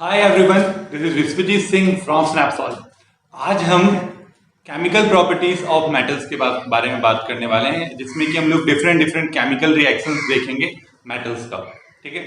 Hi everyone, this is Vishwajeet Singh from Snapsolve. आज हम chemical properties of metals के बारे में बात करने वाले हैं, जिसमें कि हम लोग डिफरेंट डिफरेंट केमिकल रिएक्शंस देखेंगे मेटल्स का। ठीक है,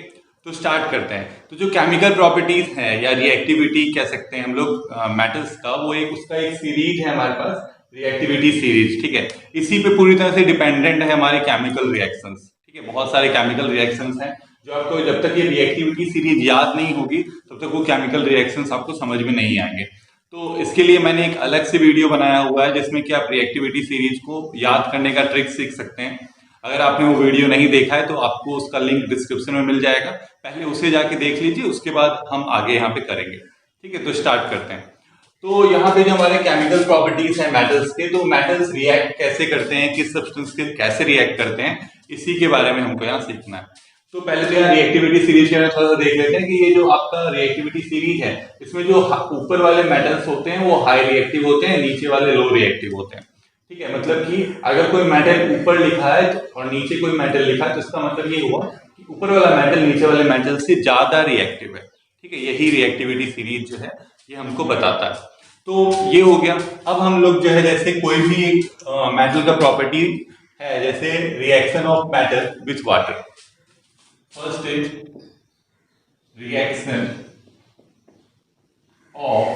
तो स्टार्ट करते हैं। तो जो केमिकल प्रॉपर्टीज है या रिएक्टिविटी कह सकते हैं हम लोग मेटल्स का, वो उसका एक सीरीज है हमारे पास, रिएक्टिविटी सीरीज। ठीक है, इसी पे पूरी तरह से डिपेंडेंट है हमारे केमिकल रिएक्शंस। ठीक है, बहुत सारे केमिकल रिएक्शंस हैं जो आपको, जब तक ये रिएक्टिविटी सीरीज याद नहीं होगी तब तक वो केमिकल रिएक्शंस आपको समझ में नहीं आएंगे। तो इसके लिए मैंने एक अलग से वीडियो बनाया हुआ है जिसमें कि आप रिएक्टिविटी सीरीज को याद करने का ट्रिक सीख सकते हैं। अगर आपने वो वीडियो नहीं देखा है तो आपको उसका लिंक डिस्क्रिप्शन में मिल जाएगा, पहले उसे जाके देख लीजिए, उसके बाद हम आगे यहाँ पे करेंगे। ठीक है, तो स्टार्ट करते हैं। तो यहाँ पे जो हमारे केमिकल प्रॉपर्टीज है मेटल्स के, तो मेटल्स रिएक्ट कैसे करते हैं, किस सब्सटेंस के कैसे रिएक्ट करते हैं, इसी के बारे में हमको यहाँ सीखना है। तो पहले तो यहाँ रिएक्टिविटी सीरीज के थोड़ा सा देख लेते हैं कि ये जो आपका रिएक्टिविटी सीरीज है, इसमें जो ऊपर वाले मेटल्स होते हैं वो हाई रिएक्टिव होते हैं, नीचे वाले लो रिएक्टिव होते हैं। ठीक है, मतलब कि अगर कोई मेटल ऊपर लिखा है और नीचे कोई मेटल लिखा है तो इसका मतलब ये हुआ कि ऊपर वाला मेटल नीचे वाले मेटल से ज्यादा रिएक्टिव है। ठीक है, यही रिएक्टिविटी सीरीज जो है ये हमको बताता है। तो ये हो गया। अब हम लोग जो है, जैसे कोई भी एक मेटल का प्रॉपर्टी है, जैसे reaction of metal with water. First is reaction of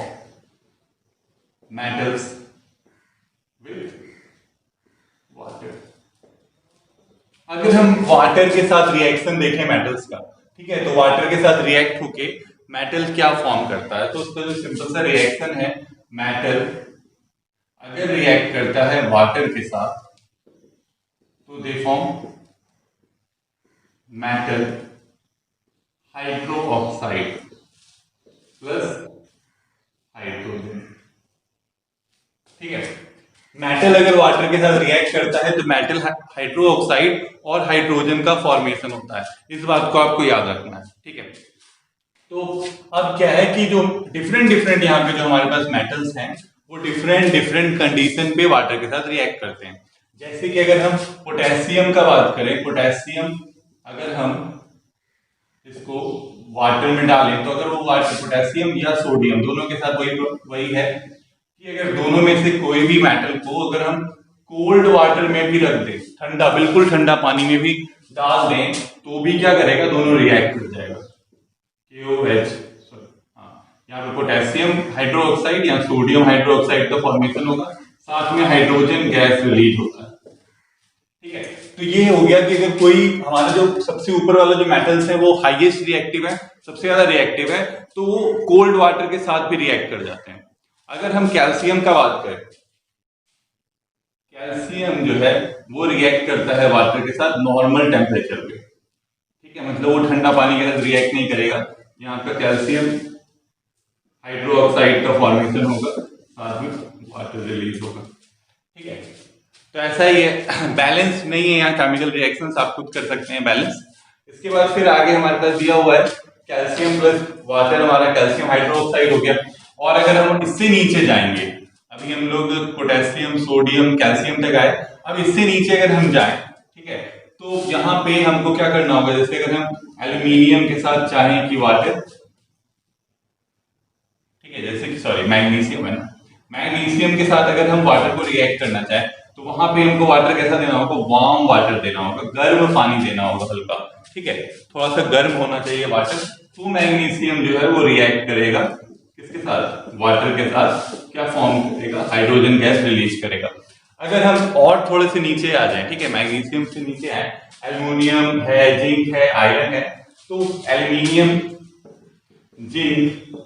metals with water। अगर हम वाटर के साथ रिएक्शन देखें मेटल्स का, ठीक है, तो वाटर के साथ रिएक्ट होके मेटल क्या फॉर्म करता है, तो उसका जो सिंपल सा रिएक्शन है, मेटल अगर रिएक्ट करता है वाटर के साथ तो they form metal hydroxide plus hydrogen. ठीक है, मेटल अगर वाटर के साथ रिएक्ट करता है तो मेटल हाइड्रोक्साइड और हाइड्रोजन का फॉर्मेशन होता है। इस बात को आपको याद रखना है। ठीक है, तो अब क्या है कि जो डिफरेंट डिफरेंट यहाँ पे जो हमारे पास मेटल्स हैं वो डिफरेंट डिफरेंट कंडीशन पे वाटर के साथ रिएक्ट करते हैं। जैसे कि अगर हम पोटेशियम का बात करें, पोटेशियम अगर हम इसको वाटर में डालें तो अगर वो वाटर, पोटेशियम या सोडियम, दोनों के साथ वही है कि अगर दोनों में से कोई भी मेटल को अगर हम कोल्ड वाटर में भी रख दें, ठंडा, बिल्कुल ठंडा पानी में भी डाल दें, तो भी क्या करेगा, दोनों रिएक्ट कर जाएगा। KOH, यहाँ पे पोटेशियम हाइड्रोक्साइड या सोडियम हाइड्रोक्साइड का फॉर्मेशन होगा, साथ में हाइड्रोजन गैस रिलीज होता है। ठीक है, तो ये हो गया कि अगर कोई हमारा जो सबसे ऊपर वाला जो मेटल्स है वो हाईएस्ट रिएक्टिव है, सबसे ज्यादा रिएक्टिव है, तो वो कोल्ड वाटर के साथ भी रिएक्ट कर जाते हैं। अगर हम कैल्शियम का बात करें, कैल्शियम जो है वो रिएक्ट करता है वाटर के साथ नॉर्मल टेम्परेचर पे। ठीक है, मतलब वो ठंडा पानी के साथ रिएक्ट नहीं करेगा। यहाँ पे कैल्शियम हाइड्रोक्साइड का फॉर्मेशन होगा, साथ में वाटर रिलीज होगा। ठीक है, तो ऐसा ही है, बैलेंस नहीं है यहाँ केमिकल रिएक्शंस, आप खुद कर सकते हैं बैलेंस। इसके बाद फिर आगे हमारे पास दिया हुआ है कैल्शियम प्लस वाटर, हमारा कैल्शियम हाइड्रोक्साइड हो गया। और अगर हम इससे नीचे जाएंगे, अभी हम लोग पोटेशियम, सोडियम, कैल्शियम तक आए, अब इससे नीचे अगर हम जाएं, ठीक है, तो यहाँ पे हमको क्या करना होगा, जैसे अगर हम एल्यूमिनियम के साथ चाहें कि वाटर, ठीक है, जैसे कि सॉरी मैग्नीशियम है ना, मैग्नीशियम के साथ अगर हम वाटर को रिएक्ट करना चाहें तो वहां पे हमको वाटर कैसा देना होगा, वार्म वाटर देना होगा, गर्म पानी देना होगा हल्का। ठीक है, थोड़ा सा गर्म होना चाहिए वाटर, तो मैग्नीशियम जो है वो रिएक्ट करेगा किसके साथ, वाटर के साथ, क्या फॉर्म करेगा, हाइड्रोजन गैस रिलीज करेगा। अगर हम और थोड़े से नीचे आ जाए, ठीक है, मैग्नीशियम से नीचे आए, एल्यूमिनियम है, जिंक है, आयरन है, तो एल्यूमिनियम, जिंक,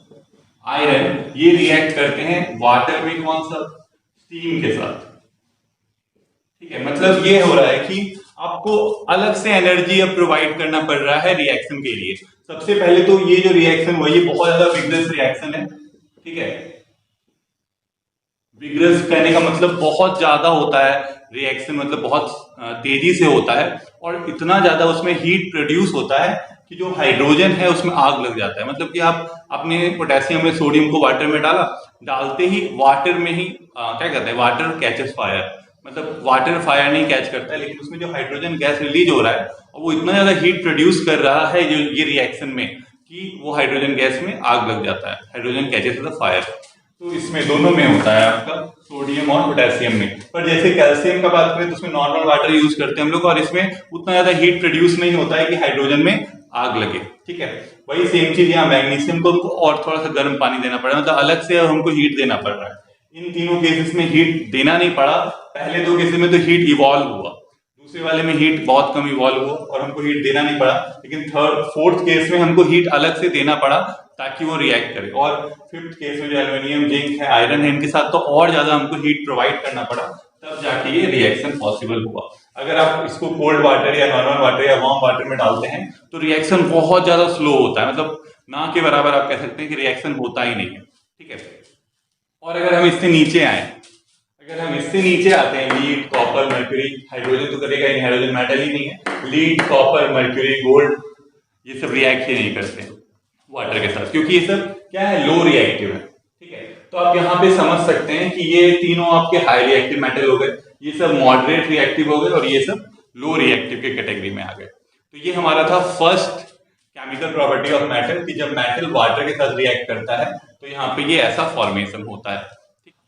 आयरन ये रिएक्ट करते हैं वाटर में, कौन सा, स्टीम के साथ। ठीक है, मतलब ये हो रहा है कि आपको अलग से एनर्जी अब प्रोवाइड करना पड़ रहा है रिएक्शन के लिए। सबसे पहले तो ये जो रिएक्शन हुआ ये बहुत ज्यादा विग्रस रिएक्शन है। ठीक है, विग्रस कहने का मतलब बहुत ज्यादा होता है रिएक्शन, मतलब बहुत तेजी से होता है और इतना ज्यादा उसमें हीट प्रोड्यूस होता है कि जो हाइड्रोजन है उसमें आग लग जाता है। मतलब कि आप अपने पोटेशियम में सोडियम को वाटर में डाला, डालते ही वाटर में ही क्या कहते हैं, वाटर कैचेस फायर, मतलब वाटर फायर नहीं कैच करता है, लेकिन उसमें जो हाइड्रोजन गैस रिलीज हो रहा है और वो इतना ज्यादा हीट प्रोड्यूस कर रहा है जो ये रिएक्शन में, कि वो हाइड्रोजन गैस में आग लग जाता है, हाइड्रोजन कैचेस द फायर। तो इसमें दोनों में होता है आपका, सोडियम और पोटेशियम में। पर जैसे कैल्शियम का बात करें तो उसमें नॉर्मल वाटर यूज करते हैं हम लोग, और इसमें उतना ज्यादा हीट प्रोड्यूस नहीं होता है कि हाइड्रोजन में आग लगे, ठीक है। वही सेम चीज यहाँ मैग्नीशियम को हमको और थोड़ा सा गर्म पानी देना पड़ रहा है, मतलब अलग से हमको हीट देना पड़ रहा है। इन तीनों केसेस में हीट देना नहीं पड़ा, पहले दो केसेस में तो हीट इवॉल्व हुआ, दूसरे वाले में हीट बहुत कम इवॉल्व हुआ और हमको हीट देना नहीं पड़ा, लेकिन थर्ड फोर्थ केस में हमको हीट अलग से देना पड़ा ताकि वो रिएक्ट करे। और फिफ्थ केस में जो एल्यूमिनियम, जिंक है, आयरन है, इनके साथ तो और ज्यादा हमको हीट प्रोवाइड करना पड़ा, तब जाके ये रिएक्शन पॉसिबल हुआ। अगर आप इसको कोल्ड वाटर या नॉर्मल वाटर या वार्म वाटर में डालते हैं तो रिएक्शन बहुत ज्यादा स्लो होता है, मतलब ना के बराबर आप कह सकते हैं कि रिएक्शन होता ही नहीं है, ठीक है। और अगर हम इससे नीचे आए, अगर हम इससे नीचे आते हैं, लीड, कॉपर, मर्क्यूरी, हाइड्रोजन तो करेगा, हाइड्रोजन मेटल ही नहीं है, लीड, कॉपर, मर्क्यूरी, गोल्ड, ये सब रिएक्ट ही नहीं करते हैं वाटर के साथ, क्योंकि ये सब क्या है, लो रिएक्टिव है, ठीक है। तो आप यहाँ पे समझ सकते हैं कि ये तीनों आपके हाई रिएक्टिव मेटल हो गए, ये सब मॉडरेट रिएक्टिव हो गए, और ये सब लो रिएक्टिव के कैटेगरी में आ गए। तो ये हमारा था first chemical property of metal, कि जब मेटल वाटर के साथ रिएक्ट करता है तो यहाँ पे ये ऐसा फॉर्मेशन होता है।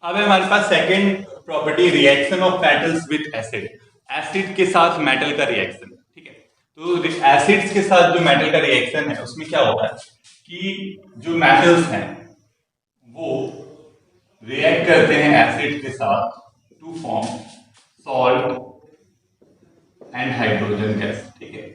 अब है हमारे पास second property, reaction of metals with acid, acid के साथ मेटल का रिएक्शन, ठीक है। तो एसिड्स के साथ जो मेटल का रिएक्शन है उसमें क्या होता है कि जो मेटल्स हैं वो रिएक्ट करते हैं एसिड के साथ to form salt and hydrogen gas, ठीक है।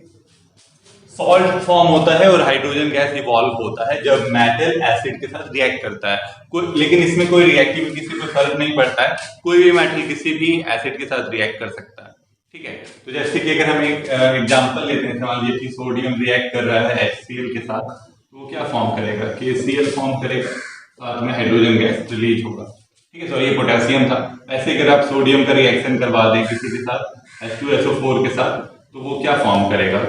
सॉल्ट फॉर्म होता है और हाइड्रोजन गैस इवॉल्व होता है जब मेटल एसिड के साथ रिएक्ट करता है। लेकिन इसमें कोई रिएक्टिविटी से कोई फर्क नहीं पड़ता है, कोई भी मेटल किसी भी एसिड के साथ रिएक्ट कर सकता है, ठीक है। तो जैसे कि अगर हम एक एग्जांपल लेते हैं, मान लीजिए कि सोडियम रिएक्ट कर रहा है HCl के साथ, तो वो क्या फॉर्म करेगा, KCl फॉर्म करेगा, साथ में हाइड्रोजन गैस रिलीज होगा, ठीक है। तो ये पोटेशियम था। ऐसे अगर आप सोडियम का रिएक्शन करवा दें किसी के साथ H2SO4 के साथ, तो वो क्या फॉर्म करेगा,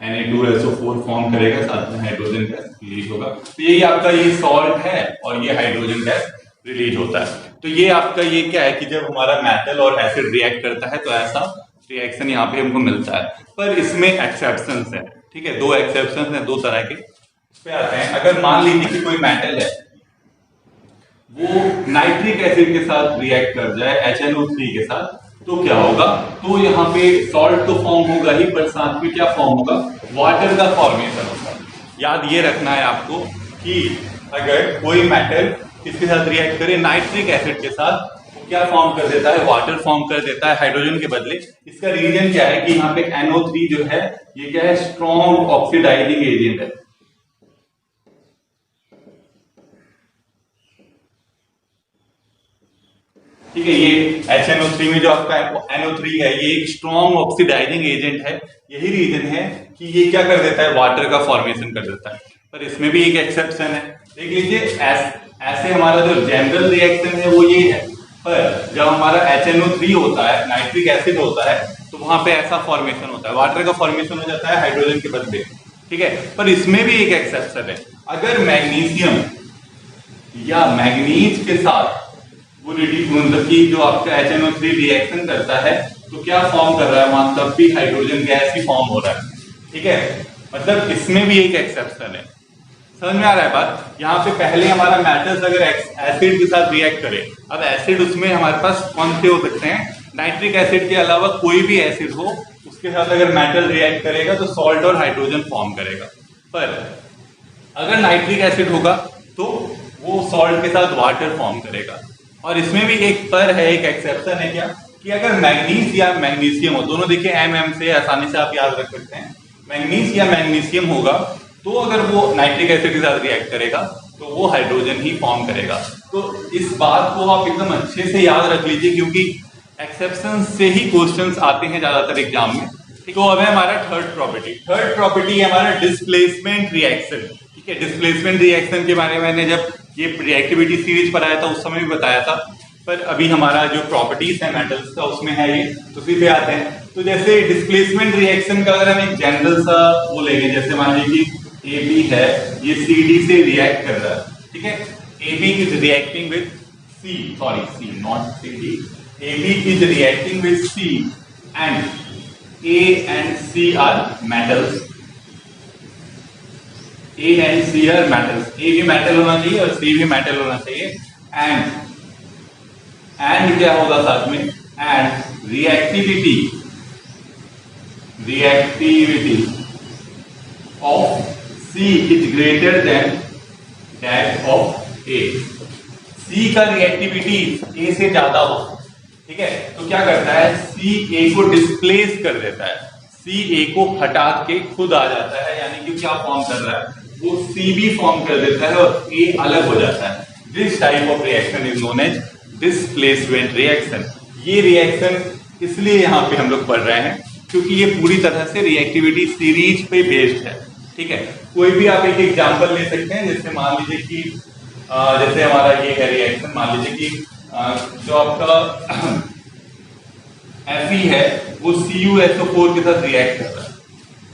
Na2SO4 फॉर्म करेगा, साथ में हाइड्रोजन गैस रिलीज होगा। तो यही आपका ये सॉल्ट है और ये हाइड्रोजन गैस रिलीज होता है। तो ये आपका ये क्या है कि जब हमारा मेटल और एसिड रिएक्ट करता है तो ऐसा रिएक्शन यहाँ पे हमको मिलता है। पर इसमें एक्सेप्शंस है, ठीक है, दो एक्सेप्शंस हैं, दो तरह के। इस पे आते हैं, अगर मान लीजिए कि कोई मेटल है वो नाइट्रिक एसिड के साथ रिएक्ट कर जाए HNO3 के साथ, तो क्या होगा, तो यहाँ पे सॉल्ट तो फॉर्म होगा ही, पर साथ में क्या फॉर्म होगा, वाटर का फॉर्मेशन होगा। याद ये रखना है आपको कि अगर कोई मेटल किसके साथ रिएक्ट करे, नाइट्रिक एसिड के साथ, तो क्या फॉर्म कर देता है, वाटर फॉर्म कर देता है हाइड्रोजन के बदले। इसका रीजन क्या है कि यहाँ पे NO3 जो है ये क्या है, स्ट्रॉन्ग ऑक्सीडाइजिंग एजेंट है, ठीक है। ये HNO3 में जो आपका NO3 है ये एक स्ट्रॉन्ग ऑक्सीडाइजिंग एजेंट है, यही रीजन है कि ये क्या कर देता है, वाटर का फॉर्मेशन कर देता है। पर इसमें भी एक एक्सेप्शन है, देख लीजिए, ऐसे हमारा जो जनरल रिएक्शन है वो ये है, पर जब हमारा HNO3 होता है, नाइट्रिक एसिड होता है, तो वहां पे ऐसा फॉर्मेशन होता है, वाटर का फॉर्मेशन हो जाता है हाइड्रोजन के बदले, ठीक है। पर इसमें भी एक एक्सेप्शन है, अगर मैग्नीशियम या मैग्नीज के साथ वो मतलब कि जो आपका HNO3 रिएक्शन करता है तो क्या फॉर्म कर रहा है वहां, तब भी हाइड्रोजन गैस ही फॉर्म हो रहा है, ठीक है। मतलब इसमें भी एक एक्सेप्शन है, समझ में आ रहा है बात। यहाँ पे पहले हमारा मेटल्स अगर एसिड के साथ रिएक्ट करे, अब एसिड उसमें हमारे पास कौन से हो सकते हैं, नाइट्रिक एसिड के अलावा कोई भी एसिड हो, उसके साथ अगर मेटल रिएक्ट करेगा तो सॉल्ट और हाइड्रोजन फॉर्म करेगा। पर अगर नाइट्रिक एसिड होगा तो वो सॉल्ट के साथ वाटर फॉर्म करेगा। और इसमें भी एक पर है, एक एक्सेप्शन है, क्या कि अगर मैग्नीज या मैग्नीशियम हो, दोनों देखिए MM से आसानी से आप याद रख सकते हैं, मैग्नीज या मैग्नीशियम होगा तो अगर वो नाइट्रिक एसिड के साथ रिएक्ट करेगा तो वो हाइड्रोजन ही फॉर्म करेगा। तो इस बात को आप एकदम अच्छे से याद रख लीजिए, क्योंकि एक्सेप्शन से ही क्वेश्चंस आते हैं ज्यादातर एग्जाम में। तो अब है हमारा थर्ड प्रॉपर्टी है हमारा डिस्प्लेसमेंट रिएक्शन, ठीक है। डिस्प्लेसमेंट रिएक्शन के बारे में मैंने जब ये रिएक्टिविटी सीरीज पर आया था उस समय भी बताया था, पर अभी हमारा जो प्रॉपर्टीज है मेटल्स का उसमें है ये, तो उसी पे आते हैं। तो जैसे डिस्प्लेसमेंट रिएक्शन का अगर हम एक जनरल सा वो लेंगे, जैसे मान लीजिए कि AB है, ये CD से रिएक्ट कर रहा है, ठीक है। AB is reacting with AB is reacting with C and A and C are metals, A and C are metals, ए भी मेटल होना चाहिए और सी भी मेटल होना चाहिए। एंड क्या होगा साथ में, and reactivity of C is greater than that of A. C का रिएक्टिविटी ए से ज्यादा हो, ठीक है, तो क्या करता है, सी ए को डिस्प्लेस कर देता है, सी ए को हटा के खुद आ जाता है, यानी कि क्या फॉर्म कर रहा है, वो सी भी फॉर्म कर देता है और ए अलग हो जाता है। This type of reaction is known as displacement reaction. ये रिएक्शन इसलिए यहाँ पे हम लोग पढ़ रहे हैं क्योंकि ये पूरी तरह से रिएक्टिविटी सीरीज पे बेस्ड है, ठीक है। कोई भी आप एक एग्जांपल ले सकते हैं, जैसे मान लीजिए कि जैसे हमारा ये है रिएक्शन, मान लीजिए कि जो आपका Fe है वो CuSO4 के साथ रिएक्ट करता है,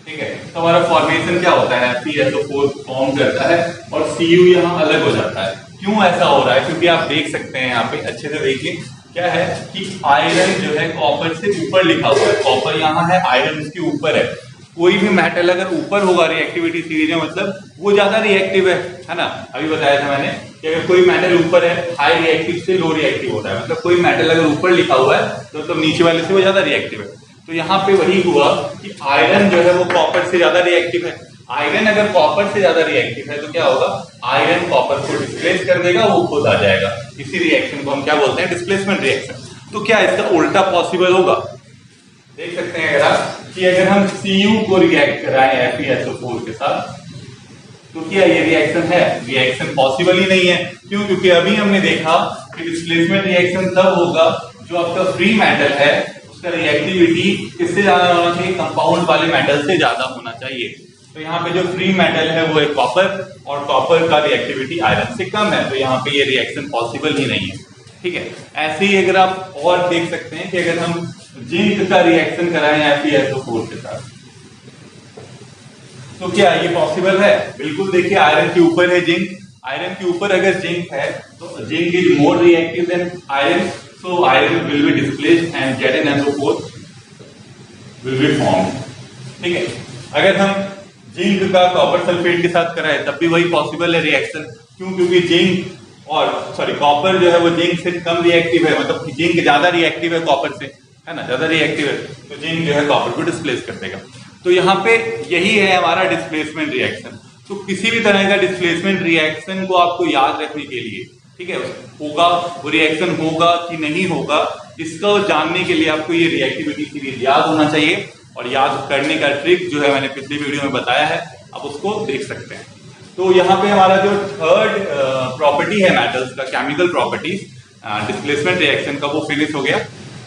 ठीक है, तो हमारा फॉर्मेशन क्या होता है, FeSO4 फॉर्म करता है और Cu यहाँ अलग हो जाता है। क्यों ऐसा हो रहा है, क्योंकि आप देख सकते हैं यहाँ पे अच्छे से देखिए, क्या है कि आयरन जो है कॉपर से ऊपर लिखा हुआ है, कॉपर यहाँ है, आयरन उसके ऊपर है। कोई भी मेटल अगर ऊपर होगा रिएक्टिविटी सीरीज में, मतलब वो ज्यादा रिएक्टिव है ना। अभी बताया था मैंने कि अगर कोई मेटल ऊपर है, हाई रिएक्टिव से लो रिएक्टिव होता है, मतलब कोई मेटल अगर ऊपर लिखा हुआ है तो मतलब नीचे वाले से वो ज्यादा रिएक्टिव है। तो यहाँ पे वही हुआ कि आयरन जो है वो कॉपर से ज्यादा रिएक्टिव है। आयरन अगर कॉपर से ज्यादा रिएक्टिव है तो क्या होगा, आयरन कॉपर को डिस्प्लेस कर देगा, वो खुद आ जाएगा। इसी रिएक्शन को हम क्या बोलते हैं, डिस्प्लेसमेंट रिएक्शन। तो क्या इसका उल्टा पॉसिबल होगा, देख सकते हैं अगर आप कि अगर हम Cu को रिएक्ट कराएं FeSO4 के साथ तो क्या ये रिएक्शन है, रिएक्शन पॉसिबल ही नहीं है। क्यों, क्योंकि अभी हमने देखा कि डिस्प्लेसमेंट रिएक्शन तब होगा जो आपका फ्री मेटल है उसका रिएक्टिविटी किससे ज्यादा होना चाहिए, कंपाउंड वाले मेटल से ज्यादा होना चाहिए। तो यहाँ पे जो फ्री मेटल है वो है कॉपर, और कॉपर का रिएक्टिविटी आयरन से कम है, तो यहाँ पे ये रिएक्शन पॉसिबल ही नहीं है, ठीक है। ऐसे ही अगर आप और देख सकते हैं कि अगर हम जिंक का रिएक्शन कराएं FeSO4 के साथ तो क्या ये पॉसिबल है, बिल्कुल। देखिए आयरन के ऊपर है जिंक, आयरन के ऊपर अगर जिंक है तो zinc is more reactive than iron, so iron will be displaced and ZnSO4 will be formed, ठीक है। अगर हम जिंक का कॉपर सल्फेट के साथ कराएं तब भी वही पॉसिबल है रिएक्शन। क्यों, क्योंकि जिंक और कॉपर जो है वो जिंक से कम रिएक्टिव है, मतलब जिंक ज्यादा रिएक्टिव है कॉपर से, है ना, ज्यादा रिएक्टिव है, तो जिंक जो है कॉपर को डिस्प्लेस कर देगा। तो यहाँ पे यही है हमारा डिस्प्लेसमेंट रिएक्शन। तो किसी भी तरह का डिस्प्लेसमेंट रिएक्शन को आपको याद रखने के लिए, ठीक है, होगा वो रिएक्शन होगा कि नहीं होगा, इसको जानने के लिए आपको ये रिएक्टिविटी सीरीज याद होना चाहिए। और याद करने का ट्रिक जो है मैंने पिछली वीडियो में बताया है, आप उसको देख सकते हैं। तो यहाँ पे हमारा जो थर्ड प्रॉपर्टी है मेटल्स का, केमिकल प्रॉपर्टीज डिस्प्लेसमेंट रिएक्शन का, वो फिनिश हो गया।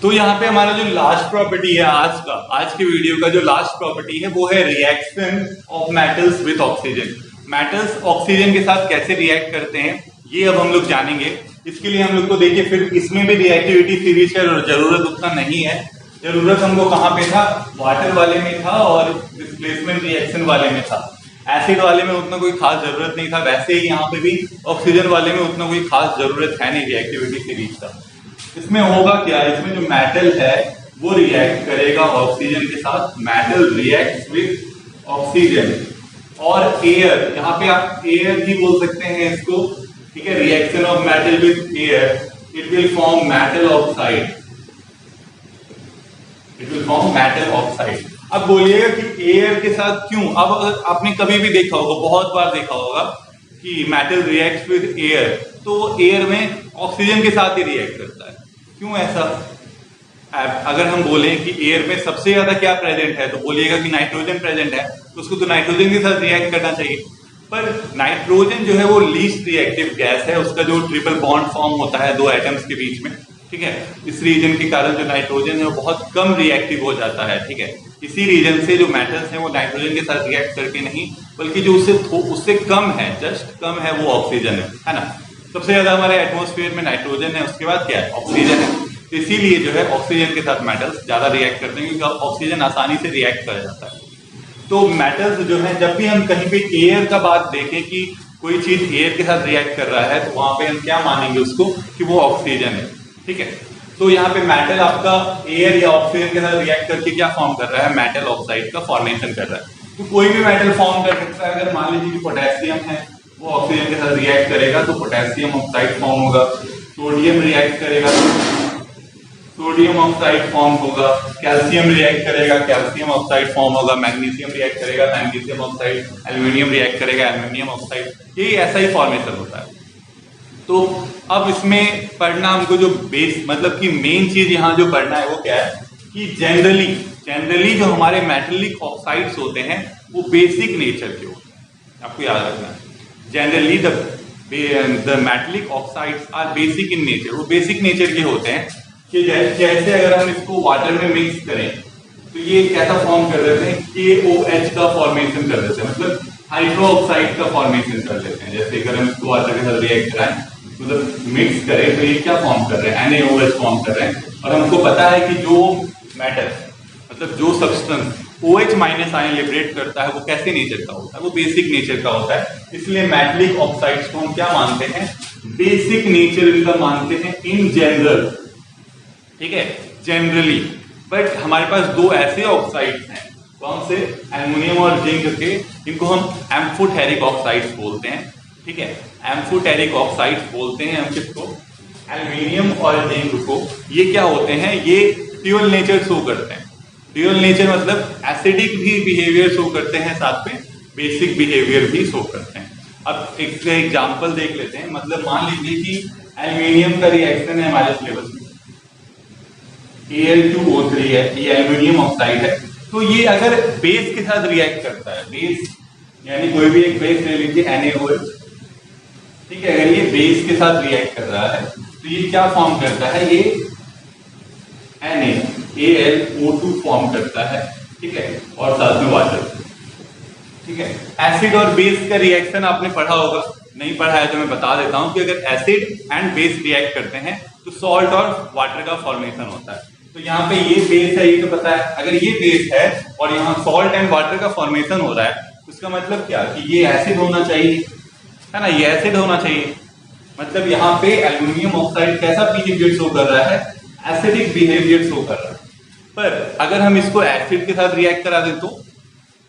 तो यहाँ पे हमारा जो लास्ट प्रॉपर्टी है आज की वीडियो का जो लास्ट प्रॉपर्टी है वो है reaction of metals with oxygen. Metals oxygen के साथ कैसे रिएक्ट करते हैं ये अब हम लोग जानेंगे। इसके लिए हम लोग को देखिए फिर इसमें भी रिएक्टिविटी सीरीज का जरूरत उतना नहीं है। जरूरत हमको कहाँ पे था, वाटर वाले में था और डिस्प्लेसमेंट रिएक्शन वाले में था। एसिड वाले में उतना कोई खास जरूरत नहीं था, वैसे ही यहाँ पे भी ऑक्सीजन वाले में उतना कोई खास जरूरत है नहीं रिएक्टिविटी सीरीज का। इसमें होगा क्या, इसमें जो मेटल है वो रिएक्ट करेगा ऑक्सीजन के साथ, मेटल रिएक्ट विद ऑक्सीजन और एयर, यहाँ पे आप एयर भी बोल सकते हैं इसको, ठीक है। Reaction of metal with air, it will form metal oxide, it will form metal oxide. अब बोलिएगा कि एयर के साथ क्यों, अब आपने कभी भी देखा होगा, बहुत बार देखा होगा कि मेटल रिएक्ट विद एयर, तो एयर में ऑक्सीजन के साथ ही रिएक्ट करता है। क्यों ऐसा? अगर हम बोलें कि एयर में सबसे ज्यादा क्या प्रेजेंट है तो बोलिएगा कि नाइट्रोजन प्रेजेंट है, तो उसको तो नाइट्रोजन के साथ रिएक्ट करना चाहिए। पर नाइट्रोजन जो है वो लीस्ट रिएक्टिव गैस है, उसका जो ट्रिपल बॉन्ड फॉर्म होता है दो एटम्स के बीच में, ठीक है। इस रीजन के कारण जो नाइट्रोजन है वो बहुत कम रिएक्टिव हो जाता है, ठीक है। इसी रीजन से जो मेटल्स हैं वो नाइट्रोजन के साथ रिएक्ट करके नहीं, बल्कि जो उससे कम है, जस्ट कम है, वो ऑक्सीजन है ना। सबसे ज्यादा हमारे एटमॉस्फेयर में नाइट्रोजन है, उसके बाद क्या है, ऑक्सीजन है। तो इसीलिए जो है ऑक्सीजन के साथ मेटल्स ज्यादा रिएक्ट करते हैं, क्योंकि ऑक्सीजन आसानी से रिएक्ट कर जाता है। तो मेटल्स जो है, जब भी हम कहीं पे एयर का बात देखें कि कोई चीज एयर के साथ रिएक्ट कर रहा है, तो वहां पे हम क्या मानेंगे उसको कि वो ऑक्सीजन है, ठीक है। तो यहाँ पे मेटल आपका एयर या ऑक्सीजन के साथ रिएक्ट करके क्या फॉर्म कर रहा है, मेटल ऑक्साइड का फॉर्मेशन कर रहा है। तो कोई भी मेटल फॉर्म कर सकता है। अगर मान लीजिए कि पोटेशियम है, वो ऑक्सीजन के साथ रिएक्ट करेगा तो पोटेशियम ऑक्साइड फॉर्म होगा। सोडियम रिएक्ट करेगा तो सोडियम ऑक्साइड फॉर्म होगा। कैल्शियम रिएक्ट करेगा, कैल्शियम ऑक्साइड फॉर्म होगा। मैग्नीशियम रिएक्ट करेगा, मैग्नीशियम ऑक्साइड। एल्यूमिनियम रिएक्ट करेगा, एल्यूमिनियम ऑक्साइड। ये ऐसा ही फॉर्मेशन होता है। तो अब इसमें पढ़ना हमको जो बेस मतलब कि मेन चीज यहाँ जो पढ़ना है वो क्या है कि जनरली जो हमारे मेटलिक ऑक्साइड्स होते हैं वो बेसिक नेचर के होते हैं। आपको याद रखना है, generally the metallic oxides are basic in nature. वो बेसिक नेचर के होते हैं कि जैसे अगर हम इसको वाटर में मिक्स करें तो ये कैसा फॉर्म कर देते हैं, KOH का फॉर्मेशन कर देते हैं, मतलब हाइड्रो ऑक्साइड का फॉर्मेशन कर देते हैं। जैसे अगर हम इसको वाटर के साथ रिएक्ट कराएं मतलब मिक्स करें तो ये क्या फॉर्म कर रहे हैं, NaOH फॉर्म कर रहे हैं। और हमको पता है कि जो मैटर मतलब जो substance OH minus ion liberate करता है वो कैसे नेचर का होता है, वो बेसिक नेचर का होता है। इसलिए मेटलिक ऑक्साइड्स को हम क्या मानते हैं, बेसिक नेचर इनका मानते हैं इन जनरल, ठीक है, जनरली। बट हमारे पास दो ऐसे ऑक्साइड्स हैं, कौन से, एल्युमिनियम और जिंक के, इनको हम एम्फोटेरिक ऑक्साइड्स बोलते हैं, ठीक है। एम्फोटेरिक ऑक्साइड्स बोलते हैं हम किसको, एल्युमिनियम और जिंक को। ये क्या होते हैं, ये ड्यूअल नेचर शो करते हैं। ड्यूअल नेचर मतलब एसिडिक भी बिहेवियर शो करते हैं, साथ में बेसिक बिहेवियर भी शो करते हैं। अब एक एग्जांपल देख लेते हैं। मतलब मान लीजिए कि एल्युमिनियम का रिएक्शन है हमारे सिलेबस में, Al2O3 है, ये एल्युमिनियम ऑक्साइड है। तो ये अगर बेस के साथ रिएक्ट करता है, बेस यानी कोई भी एक बेस ले लीजिए NaOH, ठीक है, अगर ये बेस के साथ रिएक्ट कर रहा है तो ये क्या फॉर्म करता है, ये NaAlO2 फॉर्म करता है, ठीक है, और साथ में वाटर, ठीक है। एसिड और बेस का रिएक्शन आपने पढ़ा होगा, नहीं पढ़ा है तो मैं बता देता हूं कि अगर एसिड एंड बेस रिएक्ट करते हैं तो सॉल्ट और वाटर का फॉर्मेशन होता है। तो यहाँ पे ये बेस है, ये तो पता है। अगर ये बेस है और यहाँ सॉल्ट एंड वाटर का फॉर्मेशन हो रहा है तो इसका मतलब क्या कि ये एसिड होना चाहिए, है ना, ये एसिड होना चाहिए। मतलब यहाँ पे एल्युमिनियम ऑक्साइड कैसा बिहेवियर शो कर रहा है, एसिडिक बिहेवियर शो कर रहा है। पर अगर हम इसको एसिड के साथ रिएक्ट करा दें तो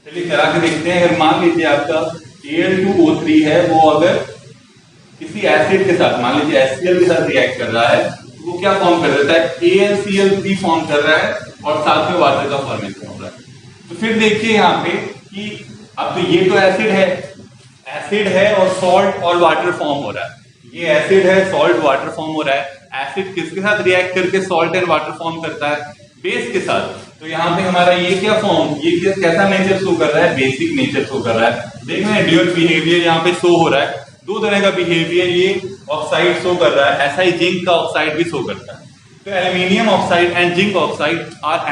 चलिए करा के देखते हैं। अगर मान लीजिए आपका Al2O3 है, वो अगर किसी एसिड के साथ, मान लीजिए HCl के साथ रिएक्ट कर रहा है तो वो क्या फॉर्म कर देता है, AlCl3 फॉर्म कर रहा है और साथ में वाटर का फॉर्मेशन हो रहा है। तो फिर देखिए यहाँ पे कि अब तो ये तो एसिड है और सॉल्ट और वाटर फॉर्म हो रहा है। ये एसिड है, सॉल्ट वाटर फॉर्म हो रहा है। एसिड किसके साथ रिएक्ट करके सॉल्ट एंड वाटर फॉर्म करता है, बेस के साथ। तो यहाँ पे हमारा ये क्या फॉर्म, ये कैसा नेचर शो कर रहा है, बेसिक नेचर शो कर रहा है। देख रहे हैं ड्यूअल बिहेवियर यहाँ पे शो हो रहा है, दो तरह का बिहेवियर ये ऑक्साइड शो कर रहा है। ऐसा ही जिंक का ऑक्साइड भी शो करता है। तो aluminium oxide and zinc oxide are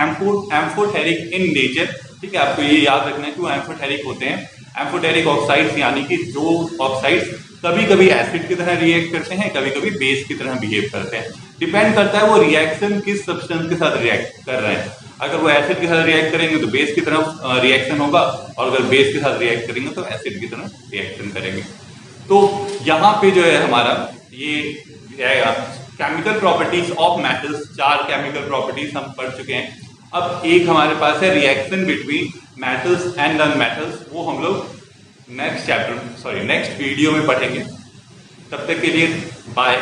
amphoteric in nature, ठीक है। आपको ये याद रखना है कि वो एम्फोटेरिक होते हैं। एम्फोटेरिक ऑक्साइड्स यानी कि जो ऑक्साइड्स कभी कभी एसिड की तरह रिएक्ट करते हैं, कभी कभी बेस की तरह बिहेव करते हैं। डिपेंड करता है वो रिएक्शन किस सब्सटेंस के साथ रिएक्ट कर रहे हैं। अगर वो एसिड के साथ रिएक्ट करेंगे तो बेस की तरह रिएक्शन होगा, और अगर बेस के साथ रिएक्ट करेंगे तो एसिड की तरह रिएक्शन करेंगे। तो यहाँ पे जो है हमारा ये chemical properties of metals, 4 chemical properties हम पढ़ चुके हैं। अब एक हमारे पास है reaction between metals and non metals, वो हम लोग नेक्स्ट वीडियो में पढ़ेंगे। तब तक के लिए बाय।